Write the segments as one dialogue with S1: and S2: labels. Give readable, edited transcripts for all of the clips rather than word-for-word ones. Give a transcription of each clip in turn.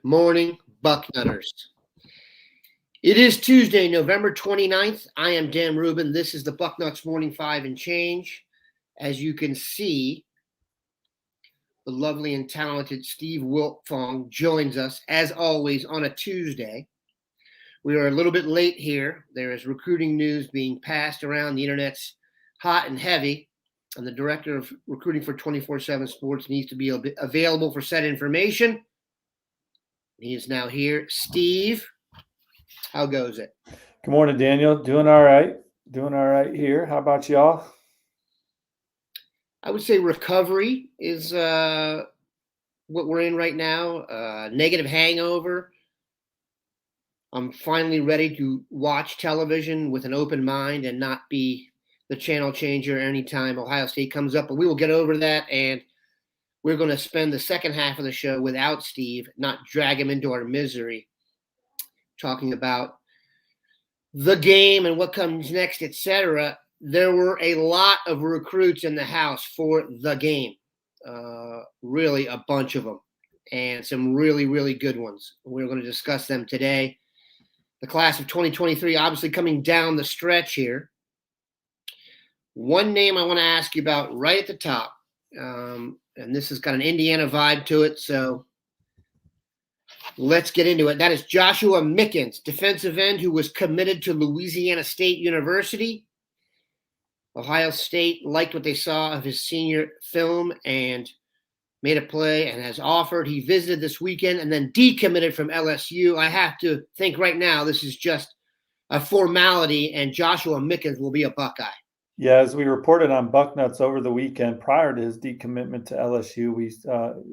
S1: Morning, Bucknutters. It is Tuesday, November 29th. I am Dan Rubin. This is the Bucknuts Morning 5 and Change. As you can see, the lovely and talented Steve Wiltfong joins us, as always, on a Tuesday. We are a little bit late here. There is recruiting news being passed around. The internet's hot and heavy, and the director of recruiting for 24/7 Sports needs to be available for said information. He is now here. Steve, how goes it?
S2: Good morning, Daniel. Doing all right. Doing all right here. How about y'all?
S1: I would say recovery is what we're in right now. Negative hangover. I'm finally ready to watch television with an open mind and not be the channel changer anytime Ohio State comes up. But we will get over that, and we're going to spend the second half of the show without Steve, not drag him into our misery, talking about the game and what comes next, etc. There were a lot of recruits in the house for the game, really a bunch of them, and some really, really good ones. We're going to discuss them today. The class of 2023 obviously coming down the stretch here. One name I want to ask you about right at the top, and this has got an Indiana vibe to it, so let's get into it. That is Joshua Mickens, defensive end who was committed to Louisiana State University. Ohio State liked what they saw of his senior film and made a play and has offered. He visited this weekend and then decommitted from LSU. I have to think right now this is just a formality, and Joshua Mickens will be a Buckeye.
S2: Yeah, as we reported on Bucknuts over the weekend, prior to his decommitment to LSU, we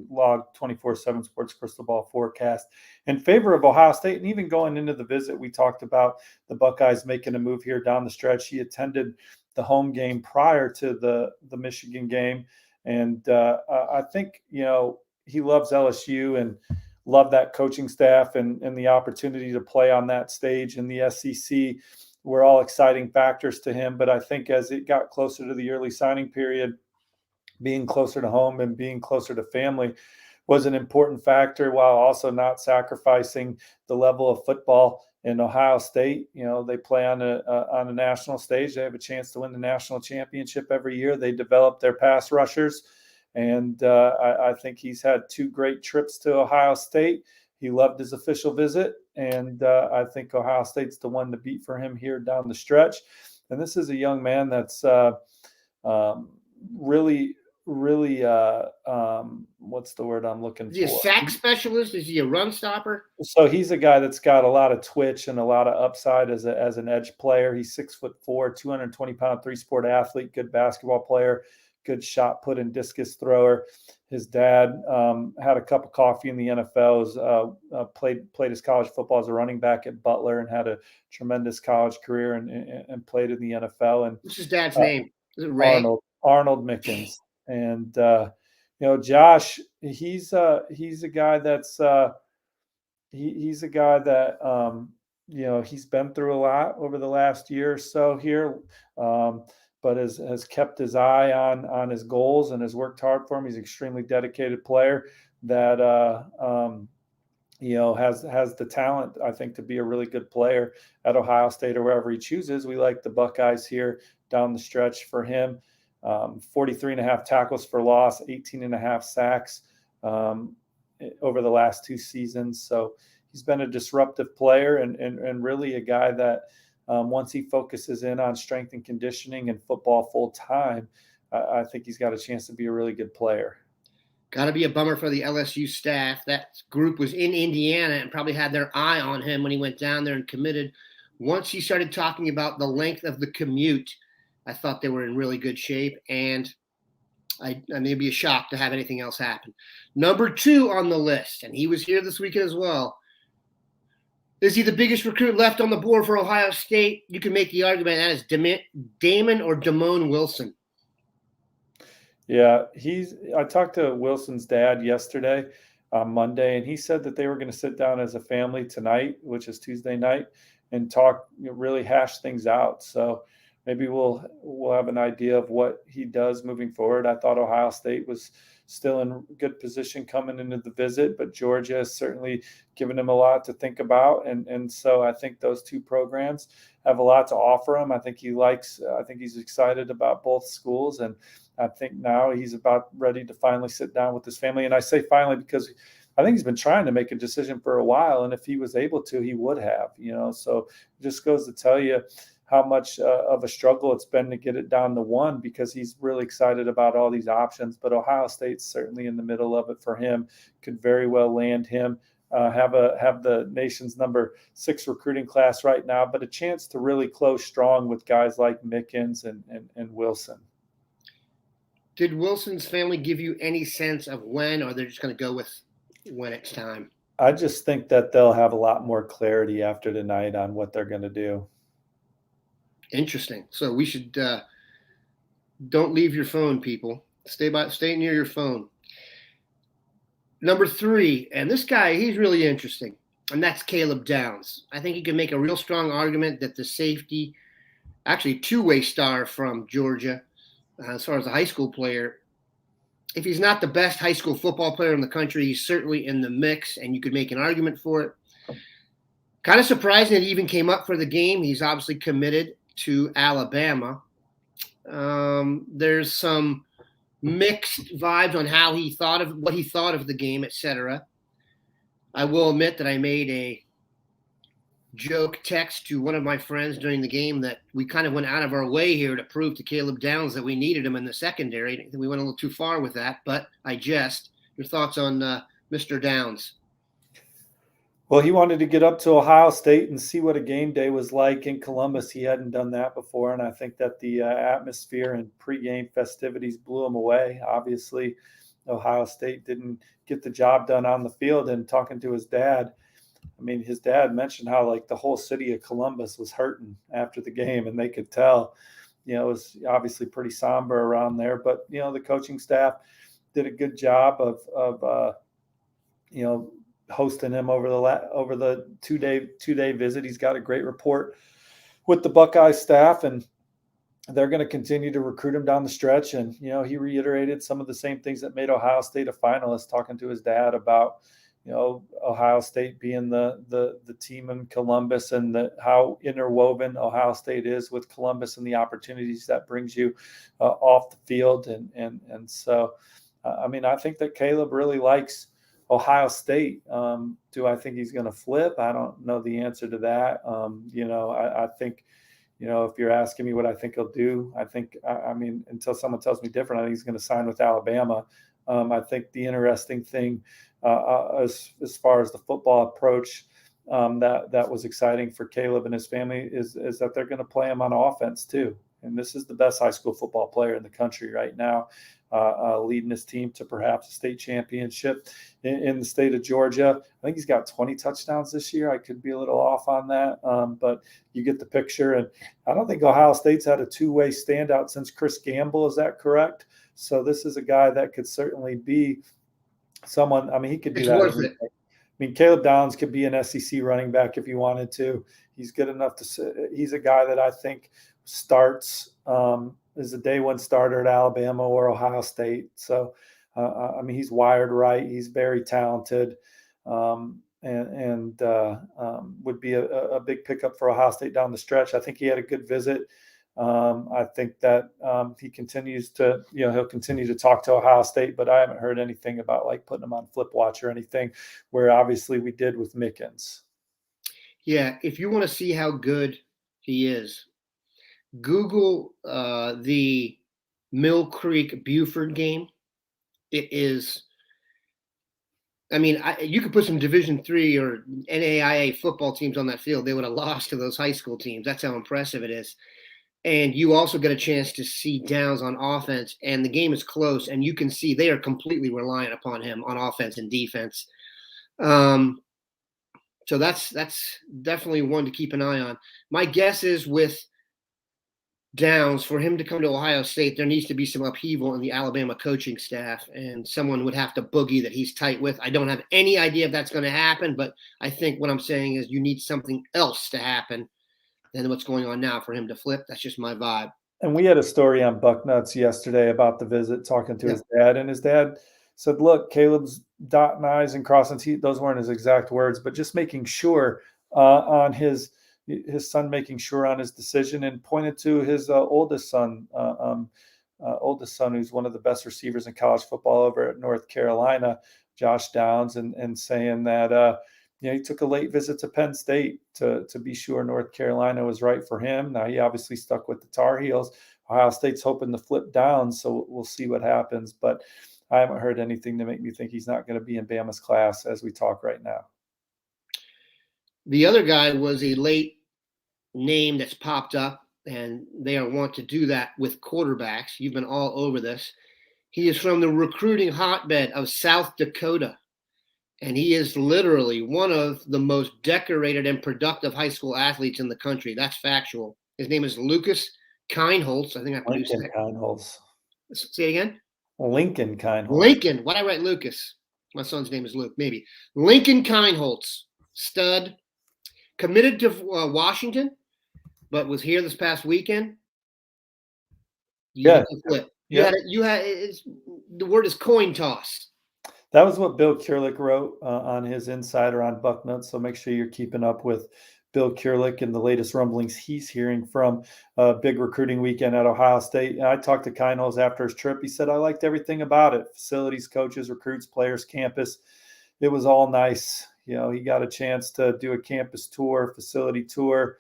S2: logged 24/7 Sports Crystal Ball forecast in favor of Ohio State. And even going into the visit, we talked about the Buckeyes making a move here down the stretch. He attended the home game prior to the Michigan game. And I think, he loves LSU and loved that coaching staff and the opportunity to play on that stage in the SEC were all exciting factors to him. But I think as it got closer to the early signing period, being closer to home and being closer to family was an important factor, while also not sacrificing the level of football. In Ohio State, they play on a national stage. They have a chance to win the national championship every year. They develop their pass rushers. And I think he's had two great trips to Ohio State. He loved his official visit, and I think Ohio State's the one to beat for him here down the stretch. And this is a young man that's really, what's the word I'm looking for?
S1: Is he a sack specialist? Is he a run stopper?
S2: So he's a guy that's got a lot of twitch and a lot of upside as an edge player. He's 6'4", 220-pound, three-sport athlete, good basketball player, good shot put and discus thrower. His dad had a cup of coffee in the NFL, played his college football as a running back at Butler, and had a tremendous college career and played in the NFL. And
S1: what's his dad's name? Is it Ray?
S2: Arnold Mickens. And Josh, he's a guy that's he's a guy that he's been through a lot over the last year or so here. But has kept his eye on his goals and has worked hard for him. He's an extremely dedicated player that has the talent, I think, to be a really good player at Ohio State or wherever he chooses. We like the Buckeyes here down the stretch for him. 43.5 tackles for loss, 18.5 sacks over the last two seasons. So he's been a disruptive player and really a guy that once he focuses in on strength and conditioning and football full time, I think he's got a chance to be a really good player.
S1: Got to be a bummer for the LSU staff. That group was in Indiana and probably had their eye on him when he went down there and committed. Once he started talking about the length of the commute, I thought they were in really good shape, and I may be shocked to have anything else happen. Number 2 on the list, and he was here this weekend as well. Is he the biggest recruit left on the board for Ohio State? You can make the argument that is Damon or Damone Wilson.
S2: Yeah, I talked to Wilson's dad yesterday on Monday, and he said that they were going to sit down as a family tonight, which is Tuesday night, and talk, really hash things out. So maybe we'll have an idea of what he does moving forward. I thought Ohio State was still in good position coming into the visit, but Georgia has certainly given him a lot to think about. And so I think those two programs have a lot to offer him. I think he's excited about both schools. And I think now he's about ready to finally sit down with his family. And I say finally because I think he's been trying to make a decision for a while. And if he was able to, he would have, so it just goes to tell you how much of a struggle it's been to get it down to one, because he's really excited about all these options. But Ohio State's certainly in the middle of it for him, could very well land him, have the nation's number 6 recruiting class right now, but a chance to really close strong with guys like Mickens and Wilson.
S1: Did Wilson's family give you any sense of when, or they're just going to go with when it's time?
S2: I just think that they'll have a lot more clarity after tonight on what they're going to do.
S1: Interesting. So we should don't leave your phone, people. Stay near your phone. Number 3, and this guy, he's really interesting, and that's Caleb Downs. I think he can make a real strong argument that the safety, actually two-way star from Georgia, as far as a high school player, if he's not the best high school football player in the country, he's certainly in the mix, and you could make an argument for it. Kind of surprising that he even came up for the game. He's obviously committed to Alabama. There's some mixed vibes on how he thought of what he thought of the game, etc. I will admit that I made a joke text to one of my friends during the game that we kind of went out of our way here to prove to Caleb Downs that we needed him in the secondary. I think we went a little too far with that, but I jest. Your thoughts on Mr. Downs?
S2: Well, he wanted to get up to Ohio State and see what a game day was like in Columbus. He hadn't done that before, and I think that the atmosphere and pregame festivities blew him away. Obviously, Ohio State didn't get the job done on the field. And talking to his dad, I mean, his dad mentioned how like the whole city of Columbus was hurting after the game, and they could tell. It was obviously pretty somber around there, but the coaching staff did a good job of hosting him over the two-day visit. He's got a great rapport with the Buckeye staff, and they're going to continue to recruit him down the stretch. And he reiterated some of the same things that made Ohio State a finalist, talking to his dad about Ohio State being the team in Columbus, and how interwoven Ohio State is with Columbus and the opportunities that brings you off the field. And so I mean, I think that Caleb really likes Ohio State. Do I think he's going to flip? I don't know the answer to that. I think, if you're asking me what I think he'll do, I mean, until someone tells me different, I think he's going to sign with Alabama. I think the interesting thing as far as the football approach that was exciting for Caleb and his family is that they're going to play him on offense too. And this is the best high school football player in the country right now, leading his team to perhaps a state championship in the state of Georgia. I think he's got 20 touchdowns this year. I could be a little off on that, but you get the picture. And I don't think Ohio State's had a two-way standout since Chris Gamble. Is that correct? So this is a guy that could certainly be someone. I mean, he could do that. I mean, Caleb Downs could be an SEC running back if he wanted to. He's good enough to – he's a guy that I think starts is a day one starter at Alabama or Ohio State. So, I mean, he's wired right. He's very talented, and would be a big pickup for Ohio State down the stretch. I think he had a good visit. I think that he continues to, he'll continue to talk to Ohio State, but I haven't heard anything about like putting him on flip watch or anything, where obviously we did with Mickens.
S1: Yeah, if you want to see how good he is, Google the Mill Creek Buford game. It is, I mean, you could put some Division III or NAIA football teams on that field. They would have lost to those high school teams. That's how impressive it is. And you also get a chance to see Downs on offense, and the game is close, and you can see they are completely reliant upon him on offense and defense. So that's definitely one to keep an eye on. My guess is with Downs, for him to come to Ohio State, there needs to be some upheaval in the Alabama coaching staff, and someone would have to boogie that he's tight with. I don't have any idea if that's going to happen, but I think what I'm saying is you need something else to happen than what's going on now for him to flip. That's just my vibe.
S2: And we had a story on Bucknuts yesterday about the visit, talking to his dad, and his dad said, look, Caleb's dotting I's and crossing T's. Those weren't his exact words, but just making sure on his son, making sure on his decision, and pointed to his oldest son, who's one of the best receivers in college football over at North Carolina, Josh Downs, and saying that he took a late visit to Penn State to be sure North Carolina was right for him. Now he obviously stuck with the Tar Heels. Ohio State's hoping to flip down, so we'll see what happens. But I haven't heard anything to make me think he's not going to be in Bama's class as we talk right now.
S1: The other guy was a late name that's popped up, and they want to do that with quarterbacks. You've been all over this. He is from the recruiting hotbed of South Dakota, and he is literally one of the most decorated and productive high school athletes in the country. That's factual. His name is Lucas Kineholz. I think I produced
S2: Lincoln
S1: that.
S2: Kineholz.
S1: Say it again?
S2: Lincoln Kineholz.
S1: Lincoln. Why'd I write Lucas? My son's name is Luke, maybe. Lincoln Kineholz, stud, committed to Washington, but was here this past weekend.
S2: Yeah.
S1: Flip.
S2: Yeah.
S1: The word is coin toss.
S2: That was what Bill Kurlick wrote on his Insider on Bucknuts. So make sure you're keeping up with Bill Kurlick and the latest rumblings he's hearing from a big recruiting weekend at Ohio State. And I talked to Kineholz after his trip. He said, I liked everything about it. Facilities, coaches, recruits, players, campus. It was all nice. He got a chance to do a campus tour, facility tour,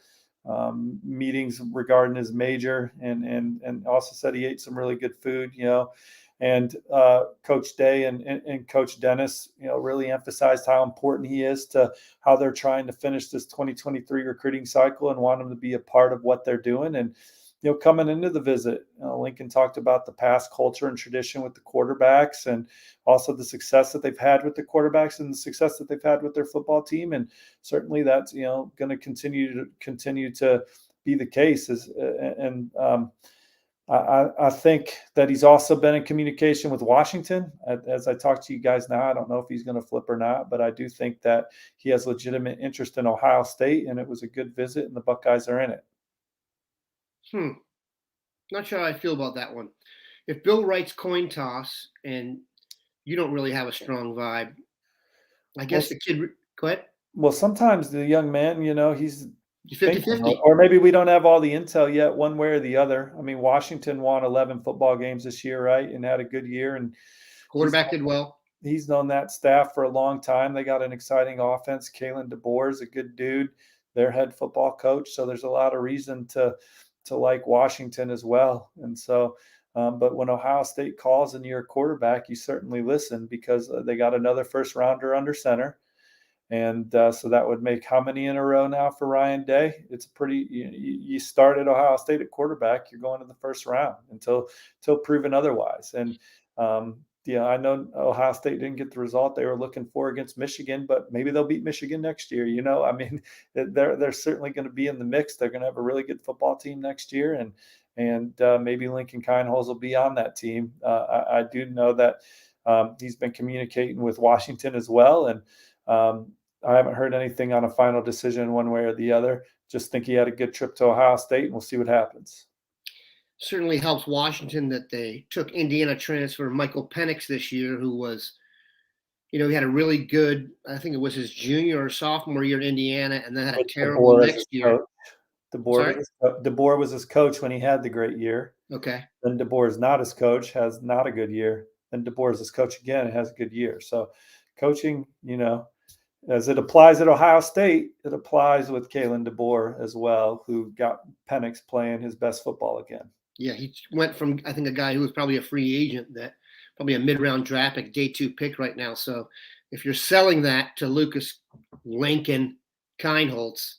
S2: meetings regarding his major, and also said he ate some really good food, and Coach Day and Coach Dennis, really emphasized how important he is to how they're trying to finish this 2023 recruiting cycle and want him to be a part of what they're doing. And, coming into the visit, Lincoln talked about the past culture and tradition with the quarterbacks, and also the success that they've had with the quarterbacks and the success that they've had with their football team. And certainly that's, going to continue to be the case. I think that he's also been in communication with Washington. As I talk to you guys now, I don't know if he's going to flip or not, but I do think that he has legitimate interest in Ohio State, and it was a good visit, and the Buckeyes are in it.
S1: Not sure how I feel about that one. If Bill writes coin toss and you don't really have a strong vibe, I guess the kid – go ahead.
S2: Well, sometimes the young man, he's
S1: 50-50.
S2: Or maybe we don't have all the intel yet, one way or the other. I mean, Washington won 11 football games this year, right, and had a good year. And
S1: quarterback did well.
S2: He's known that staff for a long time. They got an exciting offense. Kalen DeBoer is a good dude, their head football coach. So there's a lot of reason to like Washington as well. And so, but when Ohio State calls and you're a quarterback, you certainly listen, because they got another first rounder under center. And so that would make how many in a row now for Ryan Day? It's pretty. You start at Ohio State at quarterback, you're going to the first round until proven otherwise. And I know Ohio State didn't get the result they were looking for against Michigan, but maybe they'll beat Michigan next year. I mean, they're certainly going to be in the mix. They're going to have a really good football team next year, and maybe Lincoln Kineholz will be on that team. I do know that he's been communicating with Washington as well, and I haven't heard anything on a final decision one way or the other. Just think he had a good trip to Ohio State, and we'll see what happens.
S1: Certainly helps Washington that they took Indiana transfer Michael Penix this year, who was, he had a really good, I think it was his junior or sophomore year in Indiana, and then had a terrible next year.
S2: DeBoer was his coach when he had the great year.
S1: Okay.
S2: Then DeBoer is not his coach, has not a good year. Then DeBoer is his coach again and has a good year. So coaching, as it applies at Ohio State, it applies with Kalen DeBoer as well, who got Penix playing his best football again.
S1: Yeah, he went from, I think, a guy who was probably a free agent, that probably a mid-round draft pick, day 2 pick right now. So if you're selling that to Lucas Lincoln Kineholz,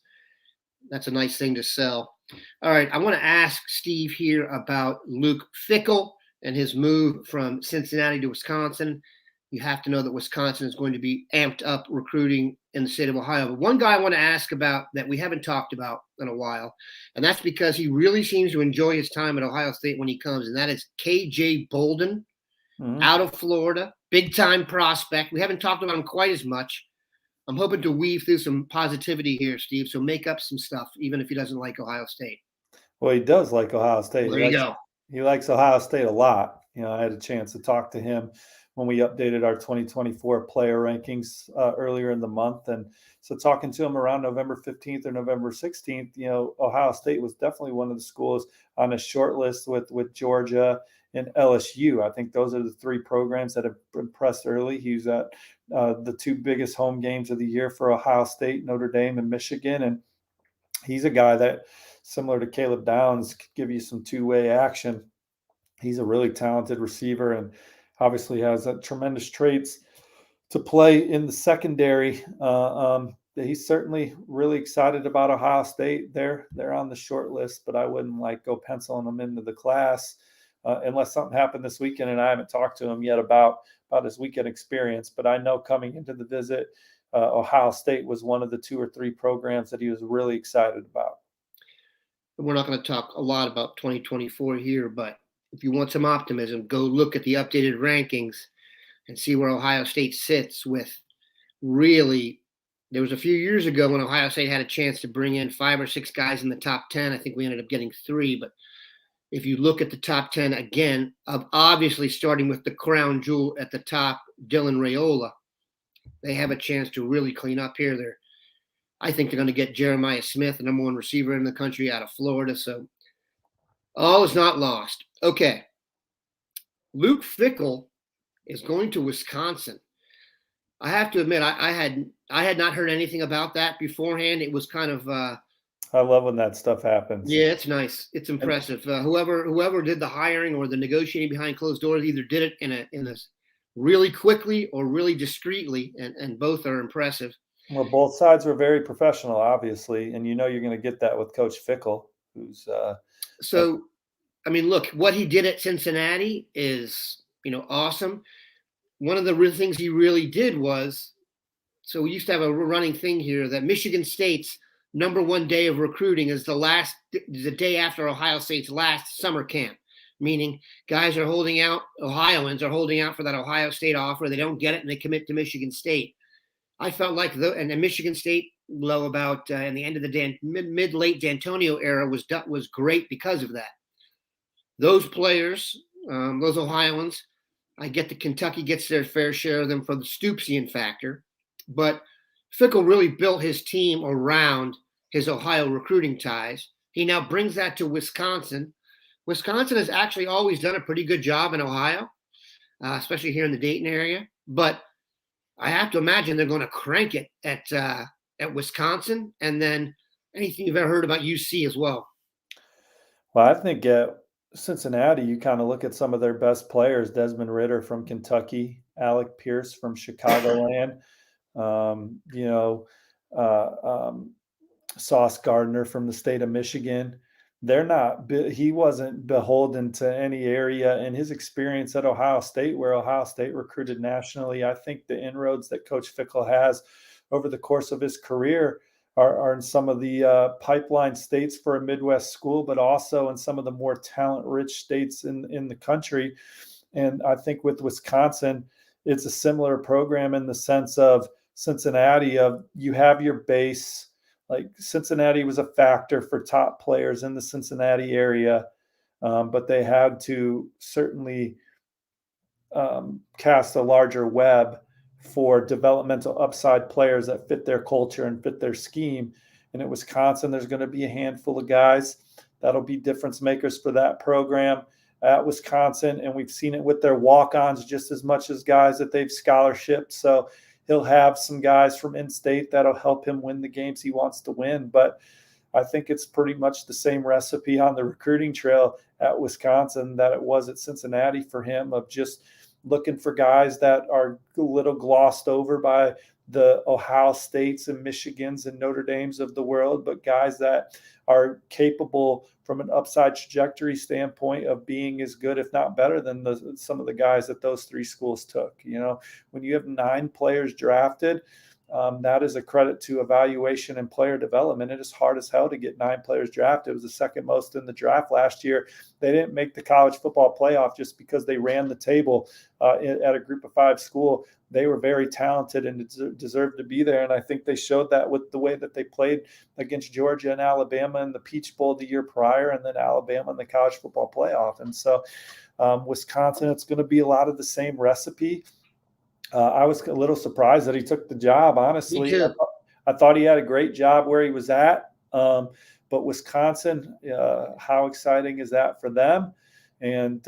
S1: that's a nice thing to sell. All right, I want to ask Steve here about Luke Fickell and his move from Cincinnati to Wisconsin. You have to know that Wisconsin is going to be amped up recruiting in the state of Ohio. But one guy I want to ask about that we haven't talked about in a while, and that's because he really seems to enjoy his time at Ohio State when he comes, and that is KJ Bolden, out of Florida, big-time prospect. We haven't talked about him quite as much. I'm hoping to weave through some positivity here, Steve, so make up some stuff, even if he doesn't like Ohio State.
S2: Well, he does like Ohio State.
S1: There you go.
S2: He likes Ohio State a lot. I had a chance to talk to him when we updated our 2024 player rankings earlier in the month. And so talking to him around November 15th or November 16th, Ohio State was definitely one of the schools on a short list with Georgia and LSU. I think those are the three programs that have impressed early. He was at the two biggest home games of the year for Ohio State, Notre Dame and Michigan. And he's a guy that, similar to Caleb Downs, could give you some two-way action. He's a really talented receiver and obviously has tremendous traits to play in the secondary. He's certainly really excited about Ohio State. They're on the short list, but I wouldn't go penciling them into the class unless something happened this weekend. And I haven't talked to him yet about his weekend experience. But I know coming into the visit, Ohio State was one of the 2 or 3 programs that he was really excited about.
S1: We're not going to talk a lot about 2024 here, but if you want some optimism, go look at the updated rankings and see where Ohio State sits with really. There was a few years ago when Ohio State had a chance to bring in 5 or 6 guys in the top 10. I think we ended up getting 3. But if you look at the top 10 again, obviously starting with the crown jewel at the top, Dylan Raiola, they have a chance to really clean up here. I think they're going to get Jeremiah Smith, the number 1 receiver in the country, out of Florida. So all is not lost. Okay. Luke Fickell is going to Wisconsin. I have to admit, I had not heard anything about that beforehand. It was kind of
S2: I love when that stuff happens.
S1: Yeah, it's nice. It's impressive. Whoever did the hiring or the negotiating behind closed doors either did it in a really quickly or really discreetly, and both are impressive.
S2: Well, both sides were very professional, obviously, and you're going to get that with Coach Fickell, who's
S1: so. I mean, look, what he did at Cincinnati is awesome. One of the real things he really did was, so we used to have a running thing here that Michigan State's number 1 day of recruiting is the day after Ohio State's last summer camp, meaning guys are holding out, Ohioans are holding out for that Ohio State offer. They don't get it and they commit to Michigan State. I felt like and the Michigan State low about in the end of the mid-late D'Antonio era was great because of that. Those players, those Ohioans, I get that Kentucky gets their fair share of them for the Stoopsian factor, but Fickell really built his team around his Ohio recruiting ties. He now brings that to Wisconsin. Wisconsin has actually always done a pretty good job in Ohio, especially here in the Dayton area. But I have to imagine they're going to crank it at Wisconsin, and then anything you've ever heard about UC as well.
S2: Well, I think at Cincinnati, you kind of look at some of their best players: Desmond Ridder from Kentucky, Alec Pierce from Chicagoland. Sauce Gardner from the state of Michigan. He wasn't beholden to any area, and his experience at Ohio State, where Ohio State recruited nationally, I think the inroads that Coach Fickell has over the course of his career are in some of the pipeline states for a Midwest school, but also in some of the more talent-rich states in the country. And I think with Wisconsin, it's a similar program in the sense of Cincinnati, you have your base. Like Cincinnati was a factor for top players in the Cincinnati area, but they had to certainly cast a larger web for developmental upside players that fit their culture and fit their scheme. And at Wisconsin, there's going to be a handful of guys that'll be difference makers for that program at Wisconsin. And we've seen it with their walk-ons just as much as guys that they've scholarshiped. So he'll have some guys from in-state that'll help him win the games he wants to win. But I think it's pretty much the same recipe on the recruiting trail at Wisconsin that it was at Cincinnati for him, of just looking for guys that are a little glossed over by the Ohio States and Michigans and Notre Dames of the world, but guys that are capable from an upside trajectory standpoint of being as good, if not better than some of the guys that those 3 schools took. When you have 9 players drafted, that is a credit to evaluation and player development. It is hard as hell to get 9 players drafted. It was the second most in the draft last year. They didn't make the college football playoff just because they ran the table at a group of 5 school. they were very talented and deserved to be there. And I think they showed that with the way that they played against Georgia and Alabama in the Peach Bowl the year prior, and then Alabama in the college football playoff. And so Wisconsin, it's going to be a lot of the same recipe. I was a little surprised that he took the job, honestly.
S1: Me too.
S2: I thought he had a great job where he was at. But Wisconsin, how exciting is that for them? And,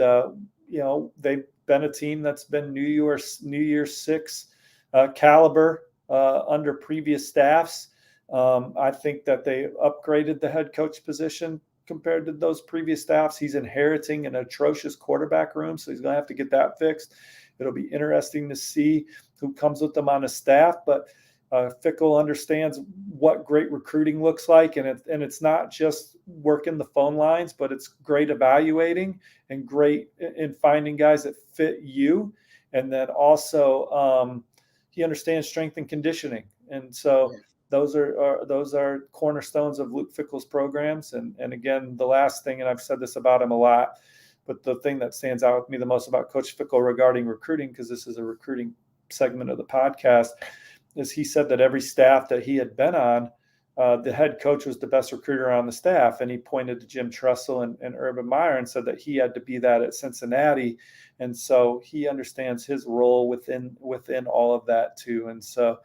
S2: they've been a team that's been New Year's Six caliber under previous staffs. I think that they upgraded the head coach position compared to those previous staffs. He's inheriting an atrocious quarterback room, so he's going to have to get that fixed. It'll be interesting to see who comes with them on his staff, but Fickell understands what great recruiting looks like, and it's not just working the phone lines, but it's great evaluating and great in finding guys that fit you. And then also he understands strength and conditioning, and so those are cornerstones of Luke Fickell's programs. And again, the last thing, and I've said this about him a lot, but the thing that stands out with me the most about Coach Fickell regarding recruiting, because this is a recruiting segment of the podcast, is he said that every staff that he had been on, the head coach was the best recruiter on the staff. And he pointed to Jim Tressel and Urban Meyer and said that he had to be that at Cincinnati. And so he understands his role within all of that too. And so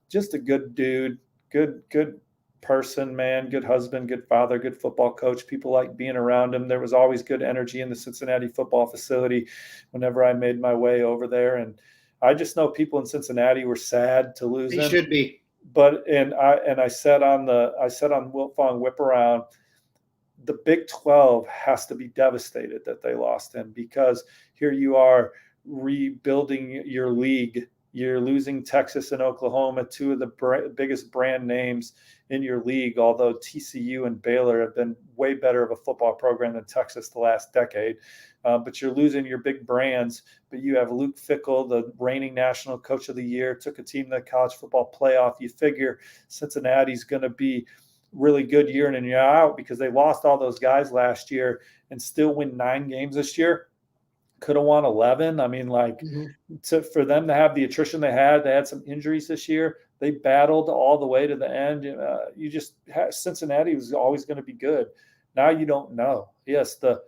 S2: just a good dude, good person, man, good husband, good father, good football coach. People like being around him. There was always good energy in the Cincinnati football facility whenever I made my way over there. And I just know people in Cincinnati were sad to lose him.
S1: They should be.
S2: But I said on Wiltfong Whip Around, the Big 12 has to be devastated that they lost him, because here you are rebuilding your league. You're losing Texas and Oklahoma, two of the biggest brand names in your league, although TCU and Baylor have been way better of a football program than Texas the last decade. But you're losing your big brands. But you have Luke Fickell, the reigning national coach of the year, took a team to the college football playoff. You figure Cincinnati's going to be really good year in and year out, because they lost all those guys last year and still win 9 games this year. Could have won 11. I mean, for them to have the attrition they had some injuries this year. They battled all the way to the end. Cincinnati was always going to be good. Now you don't know. Yes, the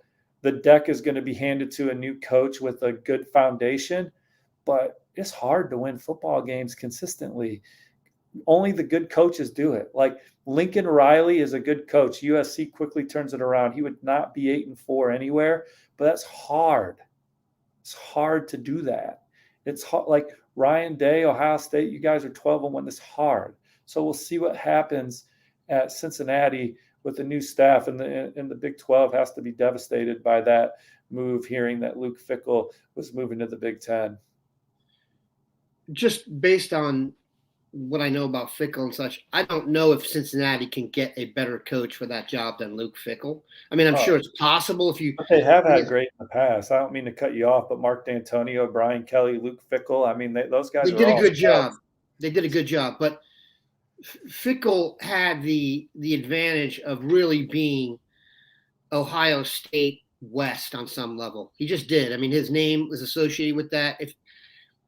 S2: deck is going to be handed to a new coach with a good foundation, but it's hard to win football games consistently. Only the good coaches do it. Like Lincoln Riley is a good coach. USC quickly turns it around. He would not be 8-4 anywhere, but that's hard. It's hard to do that. It's hard. Like Ryan Day, Ohio State, you guys are 12-1. It's hard. So we'll see what happens at Cincinnati with the new staff, and the Big 12 has to be devastated by that move, hearing that Luke Fickell was moving to the Big 10.
S1: Just based on what I know about Fickell and such, I don't know if Cincinnati can get a better coach for that job than Luke Fickell. I mean, I'm sure it's possible if you.
S2: But they have had great in the past. I don't mean to cut you off, but Mark D'Antonio, Brian Kelly, Luke Fickell. I mean, those guys.
S1: They did a good job. They did a good job, but Fickell had the advantage of really being Ohio State West on some level. He just did. I mean, his name was associated with that. If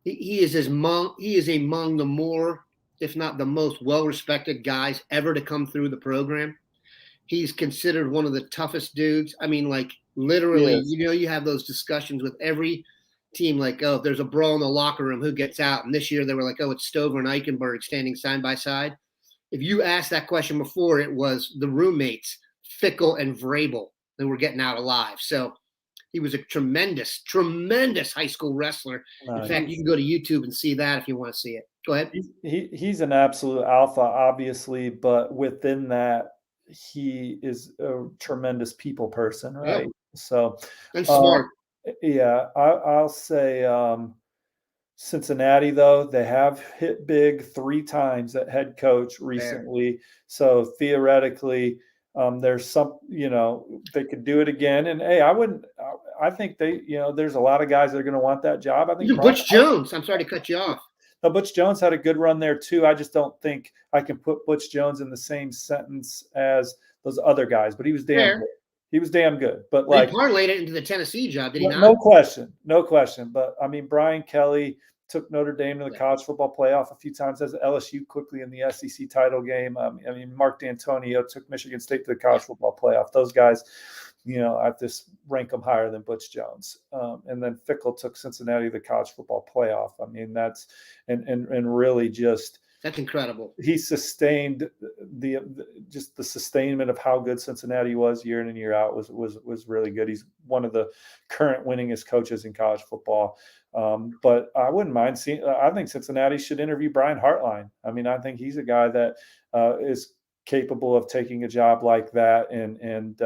S1: he is among the more, if not the most well-respected guys ever to come through the program. He's considered one of the toughest dudes. I mean, like literally, you have those discussions with every team, like, oh, if there's a brawl in the locker room, who gets out? And this year they were like, oh, it's Stover and Eichenberg standing side by side. If you asked that question before, it was the roommates, Fickell and Vrabel, that were getting out alive. So he was a tremendous, tremendous high school wrestler. In fact, you can go to YouTube and see that if you want to see it. Go ahead.
S2: He's an absolute alpha, obviously, but within that, he is a tremendous people person, right?
S1: Yeah.
S2: So
S1: and smart.
S2: I'll say Cincinnati, though, they have hit big 3 times at head coach recently. So theoretically, there's some, they could do it again. And hey, I think there's a lot of guys that are going to want that job. I think
S1: Butch Jones. I'm sorry to cut you off.
S2: Butch Jones had a good run there too. I just don't think I can put Butch Jones in the same sentence as those other guys, but he was damn good. He was damn good. But
S1: he parlayed it into the Tennessee job, did he not?
S2: No question. But I mean, Brian Kelly, took Notre Dame to the
S1: Yeah.
S2: college football playoff a few times, as LSU quickly in the SEC title game. I mean, Mark D'Antonio took Michigan State to the college football playoff. Those guys, I just rank them higher than Butch Jones. And then Fickle took Cincinnati to the college football playoff. I mean, that's and really just
S1: that's incredible.
S2: He sustained the sustainment of how good Cincinnati was year in and year out was really good. He's one of the current winningest coaches in college football. But I wouldn't mind seeing. I think Cincinnati should interview Brian Hartline. I mean, I think he's a guy that is capable of taking a job like that, and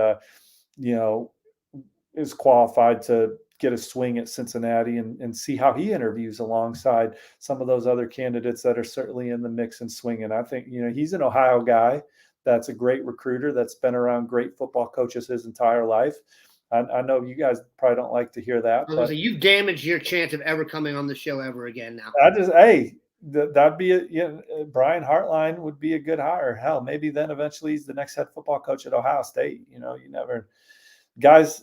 S2: is qualified to get a swing at Cincinnati and see how he interviews alongside some of those other candidates that are certainly in the mix and swinging. I think, he's an Ohio guy that's a great recruiter that's been around great football coaches his entire life. I know you guys probably don't like to hear that.
S1: But you've damaged your chance of ever coming on the show ever again now.
S2: That'd be Brian Hartline would be a good hire. Hell, maybe then eventually he's the next head football coach at Ohio State. You never guys,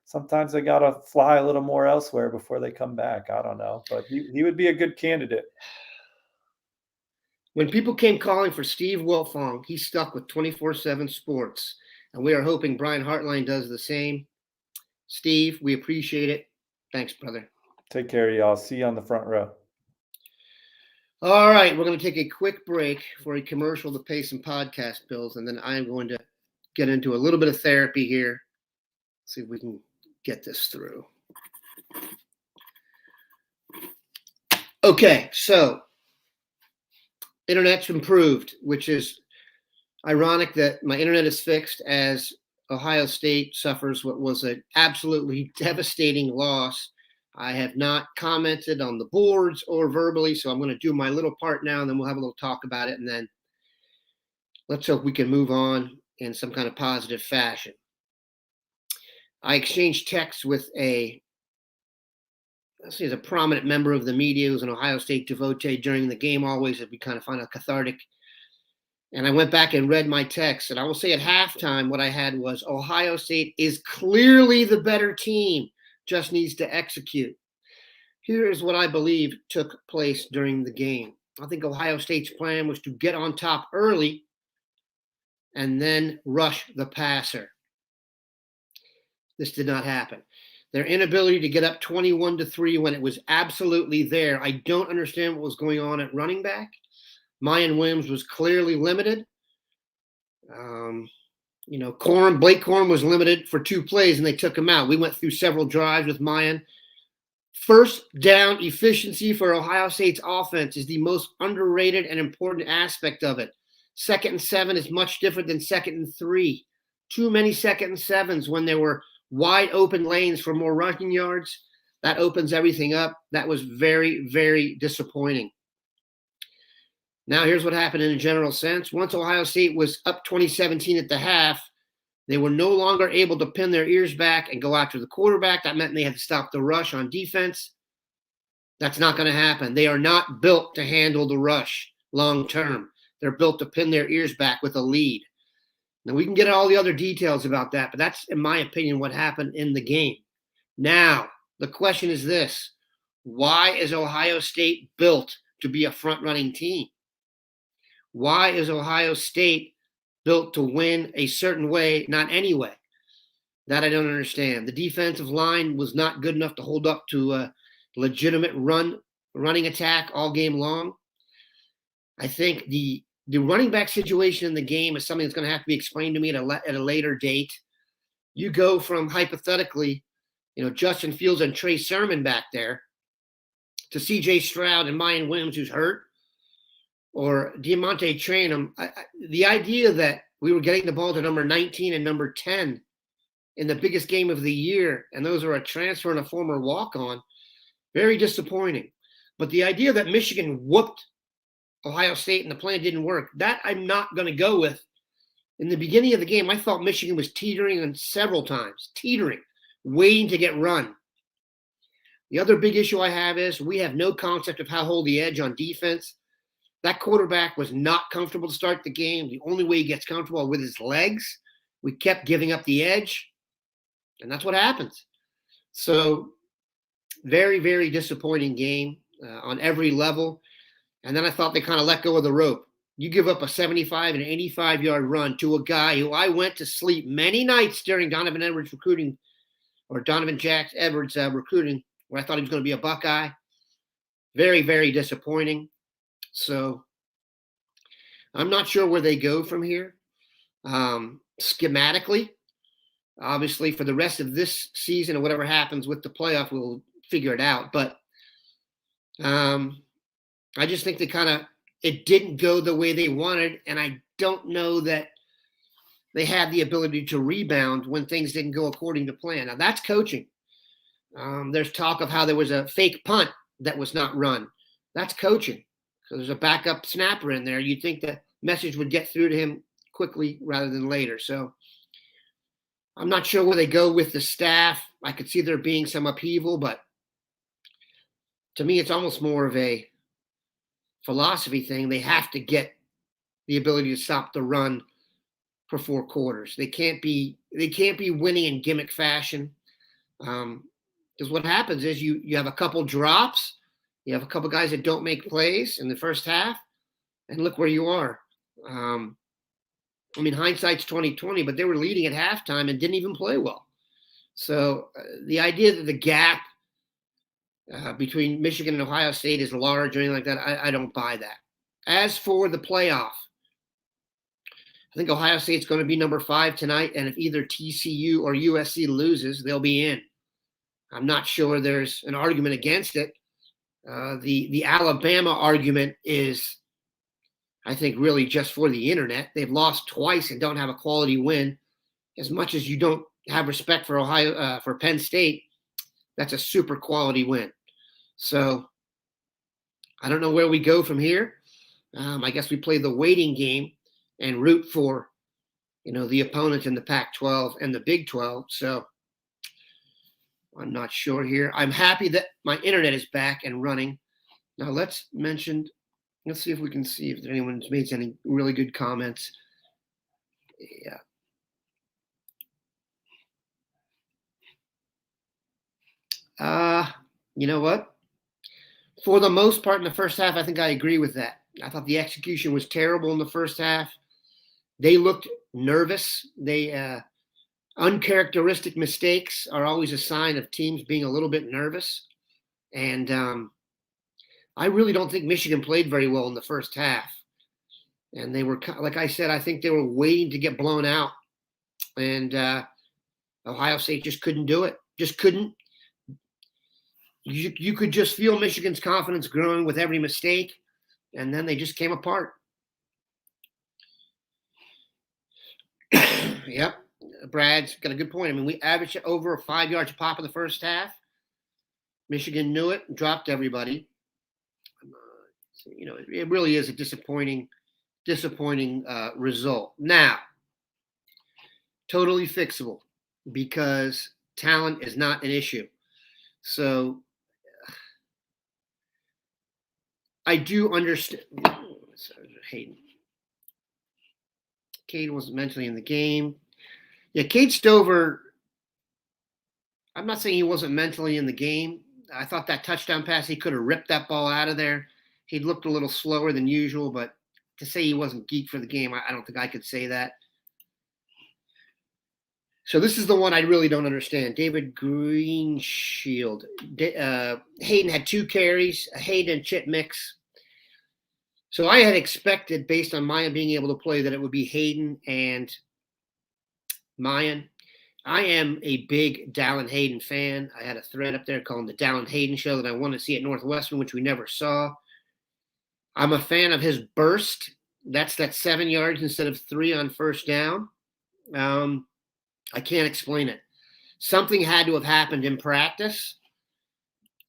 S2: sometimes they got to fly a little more elsewhere before they come back. I don't know, but he would be a good candidate.
S1: When people came calling for Steve Wiltfong, he stuck with 24/7 Sports, and we are hoping Brian Hartline does the same. Steve, we appreciate it. Thanks, brother.
S2: Take care, y'all. See you on the front row.
S1: All right, we're going to take a quick break for a commercial to pay some podcast bills, and then I'm going to get into a little bit of therapy here. See if we can get this through. Okay, so internet's improved, which is ironic that my internet is fixed as Ohio State suffers what was an absolutely devastating loss. I have not commented on the boards or verbally, so I'm going to do my little part now, and then we'll have a little talk about it, and then let's hope we can move on in some kind of positive fashion. I exchanged texts with a prominent member of the media who's an Ohio State devotee during the game, always, as we kind of find it cathartic. And I went back and read my text, and I will say at halftime what I had was Ohio State is clearly the better team, just needs to execute. Here is what I believe took place during the game. I think Ohio State's plan was to get on top early and then rush the passer. This did not happen. Their inability to get up 21-3 when it was absolutely there. I don't understand what was going on at running back. Mayan Williams was clearly limited. Blake Corum was limited for 2 plays, and they took him out. We went through several drives with Mayan. First down efficiency for Ohio State's offense is the most underrated and important aspect of it. 2nd and 7 is much different than 2nd and 3. Too many 2nd and 7s when there were wide open lanes for more rushing yards. That opens everything up. That was very, very disappointing. Now, here's what happened in a general sense. Once Ohio State was up 2017 at the half, they were no longer able to pin their ears back and go after the quarterback. That meant they had to stop the rush on defense. That's not going to happen. They are not built to handle the rush long term. They're built to pin their ears back with a lead. Now, we can get all the other details about that, but that's, in my opinion, what happened in the game. Now, the question is this. Why is Ohio State built to be a front-running team? Why is Ohio State built to win a certain way, not any way? That I don't understand. The defensive line was not good enough to hold up to a legitimate running attack all game long. I think the running back situation in the game is something that's going to have to be explained to me at a later date. You go from hypothetically, Justin Fields and Trey Sermon back there to C.J. Stroud and Mayan Williams, who's hurt, or Diamante Traynham. The idea that we were getting the ball to number 19 and number 10 in the biggest game of the year, and those are a transfer and a former walk-on, very disappointing. But the idea that Michigan whooped Ohio State and the plan didn't work, that I'm not going to go with. In the beginning of the game, I thought Michigan was teetering on several times, waiting to get run. The other big issue I have is we have no concept of how to hold the edge on defense. That quarterback was not comfortable to start the game. The only way he gets comfortable with his legs. We kept giving up the edge, and that's what happens. So Very, very disappointing game on every level. And then I thought they kind of let go of the rope. You give up a 75 and 85-yard run to a guy who I went to sleep many nights during Donovan Edwards recruiting, or Donovan Jack Edwards recruiting, where I thought he was going to be a Buckeye. Very, very disappointing. So I'm not sure where they go from here. Schematically, obviously, for the rest of this season or whatever happens with the playoff, we'll figure it out. But I just think it didn't go the way they wanted, and I don't know that they had the ability to rebound when things didn't go according to plan. Now, that's coaching. There's talk of how there was a fake punt that was not run. That's coaching. So there's a backup snapper in there. You'd think the message would get through to him quickly rather than later. So I'm not sure where they go with the staff. I could see there being some upheaval, but to me, it's almost more of a philosophy thing. They have to get the ability to stop the run for 4 quarters. They can't be winning in gimmick fashion. Because what happens is you have a couple drops, you have a couple guys that don't make plays in the first half, and look where you are. Hindsight's 2020, but they were leading at halftime and didn't even play well. So the idea that the gap between Michigan and Ohio State is large or anything like that, I don't buy that. As for the playoff, I think Ohio State's going to be number 5 tonight, and if either TCU or USC loses, they'll be in. I'm not sure there's an argument against it. The Alabama argument is, I think, really just for the internet. They've lost twice and don't have a quality win. As much as you don't have respect for for Penn State, that's a super quality win. So I don't know where we go from here. I guess we play the waiting game and root for, the opponent in the Pac-12 and the Big 12. So I'm not sure here. I'm happy that my internet is back and running. Now let's see if we can see if anyone's made any really good comments. Yeah. You know what? For the most part in the first half, I think I agree with that. I thought the execution was terrible in the first half. They looked nervous. Uncharacteristic mistakes are always a sign of teams being a little bit nervous. And I really don't think Michigan played very well in the first half. And they were, like I said, I think they were waiting to get blown out. And Ohio State just couldn't do it. Just couldn't. You could just feel Michigan's confidence growing with every mistake. And then they just came apart. Yep. Brad's got a good point. We averaged over 5 yards a pop in the first half. Michigan knew it and dropped everybody. It really is a disappointing result. Now, totally fixable because talent is not an issue. So I do understand. Hayden. Cade wasn't mentally in the game. Yeah, Cade Stover, I'm not saying he wasn't mentally in the game. I thought that touchdown pass, he could have ripped that ball out of there. He looked a little slower than usual, but to say he wasn't geeked for the game, I don't think I could say that. So this is the one I really don't understand. David Greenshield. Hayden had 2 carries, Hayden and Chip Mix. So I had expected, based on Mayan being able to play, that it would be Hayden and Mayan. I am a big Dallin Hayden fan. I had a thread up there called the Dallin Hayden Show that I want to see at Northwestern, which we never saw. I'm a fan of his burst. That's that 7 yards instead of 3 on first down. I can't explain it. Something had to have happened in practice.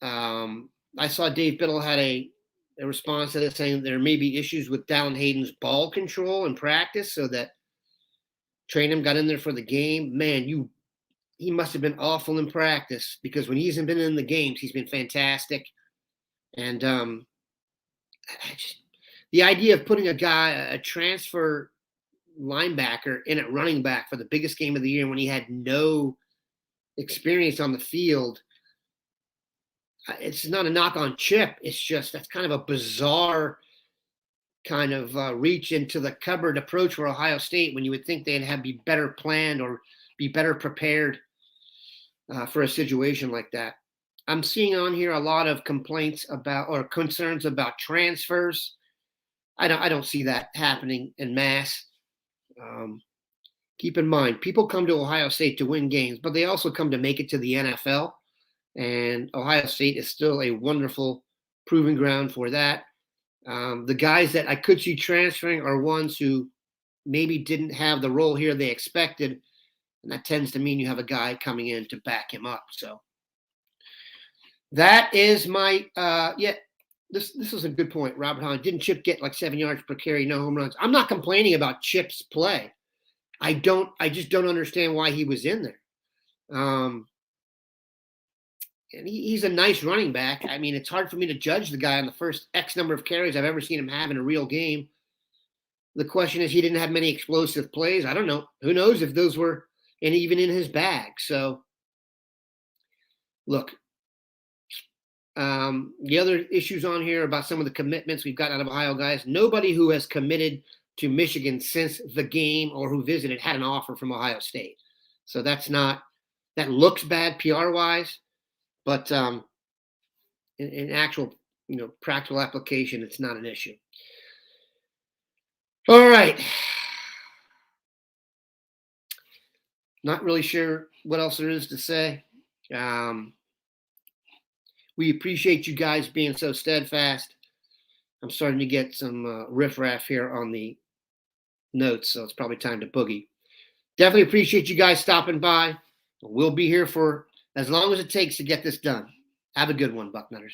S1: I saw Dave Biddle had a response to this saying there may be issues with Dallin Hayden's ball control in practice, so that Trainum got in there for the game. Man, he must have been awful in practice, because when he hasn't been in the games, he's been fantastic. And the idea of putting a transfer linebacker in at running back for the biggest game of the year when he had no experience on the field, it's not a knock on Chip. It's just that's kind of a bizarre kind of reach into the cupboard approach for Ohio State when you would think they'd have be better planned or be better prepared for a situation like that. I'm seeing on here a lot of complaints about or concerns about transfers. I don't see that happening en masse. Keep in mind, people come to Ohio State to win games, but they also come to make it to the NFL. And Ohio State is still a wonderful proving ground for that. The guys that I could see transferring are ones who maybe didn't have the role here they expected. And that tends to mean you have a guy coming in to back him up. So that is my, this is a good point, Robert Holland. Didn't Chip get like 7 yards per carry, no home runs? I'm not complaining about Chip's play. I just don't understand why he was in there. And he's a nice running back. I mean, it's hard for me to judge the guy on the first X number of carries I've ever seen him have in a real game. The question is, he didn't have many explosive plays. I don't know. Who knows if those were even in his bag. So, look, the other issues on here about some of the commitments we've got out of Ohio guys. Nobody who has committed to Michigan since the game or who visited had an offer from Ohio State. So that looks bad PR-wise. But in actual, practical application, it's not an issue. All right. Not really sure what else there is to say. We appreciate you guys being so steadfast. I'm starting to get some riffraff here on the notes, so it's probably time to boogie. Definitely appreciate you guys stopping by. We'll be here for as long as it takes to get this done. Have a good one, Bucknutters.